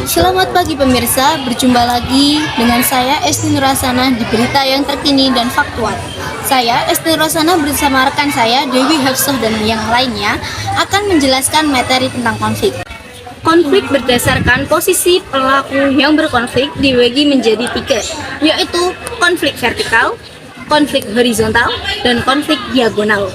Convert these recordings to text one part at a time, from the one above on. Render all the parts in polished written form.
Selamat pagi pemirsa, berjumpa lagi dengan saya Esti Nurasana di berita yang terkini dan faktual. Saya Esti Nurasana bersama rekan saya Dewi Hafsah dan yang lainnya akan menjelaskan materi tentang konflik. Konflik berdasarkan posisi pelaku yang berkonflik dibagi menjadi 3, yaitu konflik vertikal, konflik horizontal, dan konflik diagonal.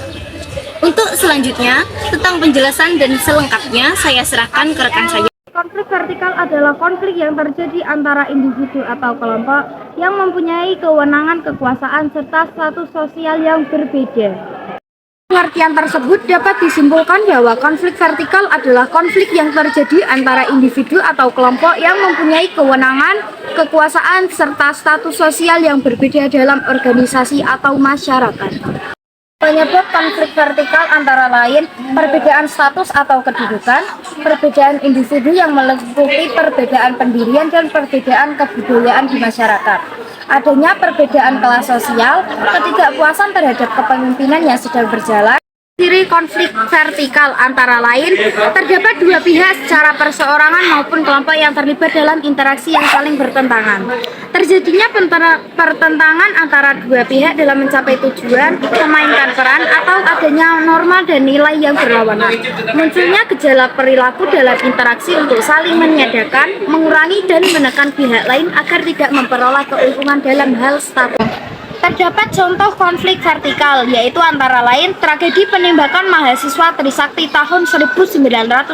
Untuk selanjutnya, tentang penjelasan dan selengkapnya saya serahkan ke rekan saya. Konflik vertikal adalah konflik yang terjadi antara individu atau kelompok yang mempunyai kewenangan, kekuasaan, serta status sosial yang berbeda. Pengertian tersebut dapat disimpulkan bahwa konflik vertikal adalah konflik yang terjadi antara individu atau kelompok yang mempunyai kewenangan, kekuasaan, serta status sosial yang berbeda dalam organisasi atau masyarakat. Penyebab konflik vertikal antara lain perbedaan status atau kedudukan, perbedaan individu yang meliputi perbedaan pendirian dan perbedaan kebudayaan di masyarakat, adanya perbedaan kelas sosial, ketidakpuasan terhadap kepemimpinan yang sedang berjalan. Ciri konflik vertikal antara lain terdapat dua pihak secara perseorangan maupun kelompok yang terlibat dalam interaksi yang saling bertentangan. Terjadinya pertentangan antara dua pihak dalam mencapai tujuan, memainkan peran, atau adanya norma dan nilai yang berlawanan. Munculnya gejala perilaku dalam interaksi untuk saling meniadakan, mengurangi, dan menekan pihak lain agar tidak memperoleh keuntungan dalam hal status. Terdapat contoh konflik vertikal, yaitu antara lain tragedi penembakan mahasiswa Trisakti tahun 1998.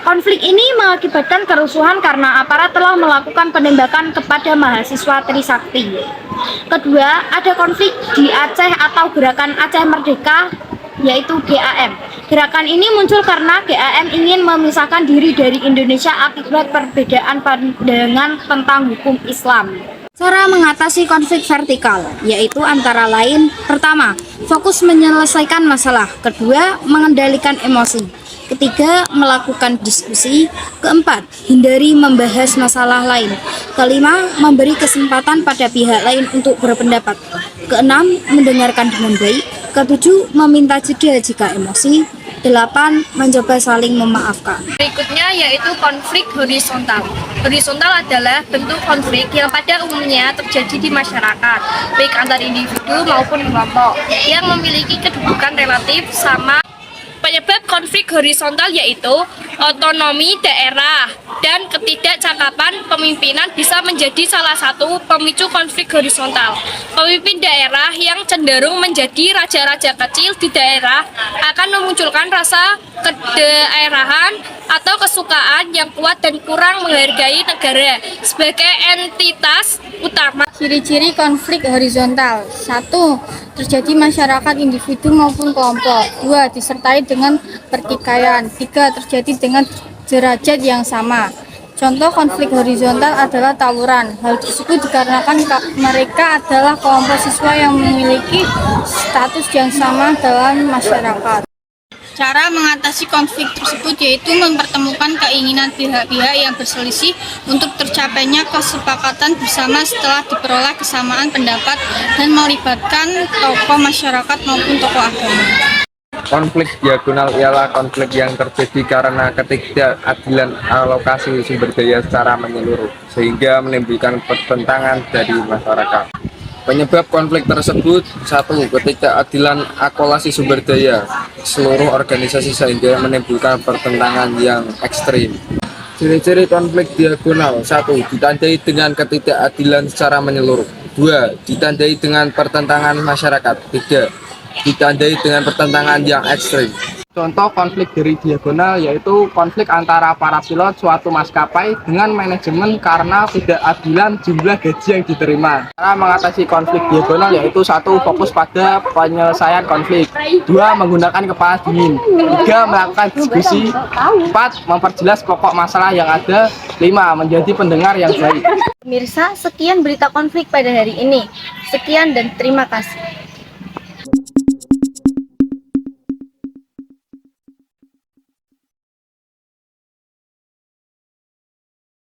Konflik ini mengakibatkan kerusuhan karena aparat telah melakukan penembakan kepada mahasiswa Trisakti. Kedua, ada konflik di Aceh atau Gerakan Aceh Merdeka, yaitu GAM. Gerakan ini muncul karena GAM ingin memisahkan diri dari Indonesia akibat perbedaan pandangan tentang hukum Islam. Cara mengatasi konflik vertikal, yaitu antara lain: pertama, fokus menyelesaikan masalah; kedua, mengendalikan emosi; ketiga, melakukan diskusi; keempat, hindari membahas masalah lain; kelima, memberi kesempatan pada pihak lain untuk berpendapat; keenam, mendengarkan dengan baik; ketujuh, meminta jeda jika emosi; delapan, mencoba saling memaafkan. Berikutnya yaitu konflik horizontal. Horizontal adalah bentuk konflik yang pada umumnya terjadi di masyarakat, baik antar individu maupun kelompok, yang memiliki kedudukan relatif sama. Penyebab konflik horizontal yaitu otonomi daerah dan ketidakcakapan pemimpinan bisa menjadi salah satu pemicu konflik horizontal. Pemimpin daerah yang cenderung menjadi raja-raja kecil di daerah akan memunculkan rasa kedaerahan atau kesukaan yang kuat dan kurang menghargai negara sebagai entitas utama. Ciri-ciri konflik horizontal: 1. Terjadi masyarakat individu maupun kelompok. 2. Disertai dengan pertikaian. 3. Terjadi dengan derajat yang sama. Contoh konflik horizontal adalah tawuran. Hal tersebut dikarenakan mereka adalah kelompok siswa yang memiliki status yang sama dalam masyarakat. Cara mengatasi konflik tersebut yaitu mempertemukan keinginan pihak-pihak yang berselisih untuk tercapainya kesepakatan bersama setelah diperoleh kesamaan pendapat dan melibatkan tokoh masyarakat maupun tokoh agama. Konflik diagonal ialah konflik yang terjadi karena ketidakadilan alokasi sumber daya secara menyeluruh, sehingga menimbulkan pertentangan dari masyarakat. Penyebab konflik tersebut: 1. Ketidakadilan alokasi sumber daya seluruh organisasi sehingga menimbulkan pertentangan yang ekstrim. Ciri-ciri konflik diagonal: 1. Ditandai dengan ketidakadilan secara menyeluruh. 2. Ditandai dengan pertentangan masyarakat. 3. Ditandai dengan pertentangan yang ekstrim. Contoh konflik dari diagonal yaitu konflik antara para pilot suatu maskapai dengan manajemen karena ketidakadilan jumlah gaji yang diterima. Cara mengatasi konflik diagonal yaitu 1. Fokus pada penyelesaian konflik. 2. Menggunakan kepala dingin. 3. Melakukan diskusi. 4. Memperjelas pokok masalah yang ada. 5. Menjadi pendengar yang baik. Pemirsa, sekian berita konflik pada hari ini. Sekian dan terima kasih.